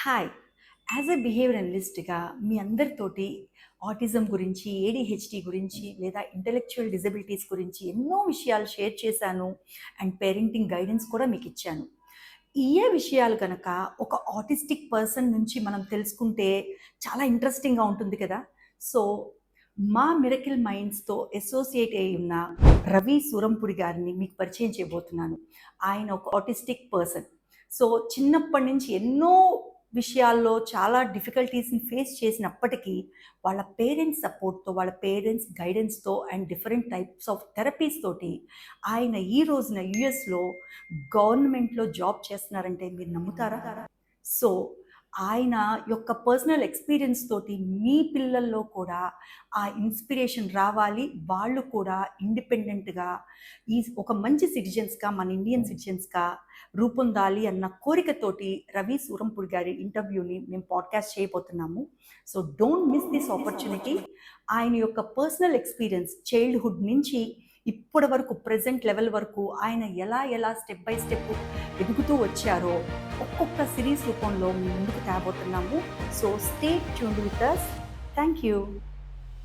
Hi. As a బిహేవియరలిస్ట్‌గా మీ అందరితోటి autism గురించి, ADHD గురించి లేదా ఇంటలెక్చువల్ డిజబిలిటీస్ గురించి ఎన్నో విషయాలు షేర్ చేశాను. అండ్ పేరెంటింగ్ గైడెన్స్ కూడా మీకిచ్చాను. ఇయ్యే విషయాలు గనక ఒక ఆటిస్టిక్ పర్సన్ నుంచి మనం తెలుసుకుంటే చాలా ఇంట్రెస్టింగ్‌గా ఉంటుంది కదా! సో, మా మిరకిల్ మైండ్స్‌తో అసోసియేట్ అయ్యి ఉన్న రవి సూరంపుడి గారిని మీకు పరిచయం చేయబోతున్నాను. ఆయన ఒక ఆటిస్టిక్ పర్సన్. సో, చిన్నప్పటి నుంచి ఎన్నో విషయాల్లో చాలా డిఫికల్టీస్‌ని ఫేస్ చేసినప్పటికీ, వాళ్ళ పేరెంట్స్ సపోర్ట్‌తో, వాళ్ళ పేరెంట్స్ గైడెన్స్‌తో and different types of therapies తోటి ఆయన ఈ రోజున యూఎస్‌లో గవర్నమెంట్‌లో జాబ్ చేస్తున్నారంటే మీరు నమ్ముతారా? సో, ఆయన యొక్క పర్సనల్ ఎక్స్‌పీరియన్స్ తోటి మీ పిల్లల్లో కూడా ఆ ఇన్‌స్పిరేషన్ రావాలి. వాళ్ళు కూడా ఇండిపెండెంట్‌గా ఒక మంచి సిటిజన్స్‌గా, మన ఇండియన్ సిటిజన్స్‌గా రూపొందాలి అన్న కోరికతోటి రవి సూరంపుడి గారి ఇంటర్వ్యూని మేము పాడ్‌కాస్ట్ చేయబోతున్నాము. So, don't miss this opportunity. ఆయన యొక్క పర్సనల్ ఎక్స్‌పీరియన్స్ చైల్డ్‌హుడ్ నుంచి ఇప్పటి వరకు ప్రెజెంట్ లెవెల్ వరకు ఆయన ఎలా స్టెప్ బై స్టెప్ ఎదుగుతూ వచ్చారో ఒక్కొక్క సిరీస్ రూపంలో మీ ముందుకు తేబోతున్నాము. So stay tuned with us. Thank you.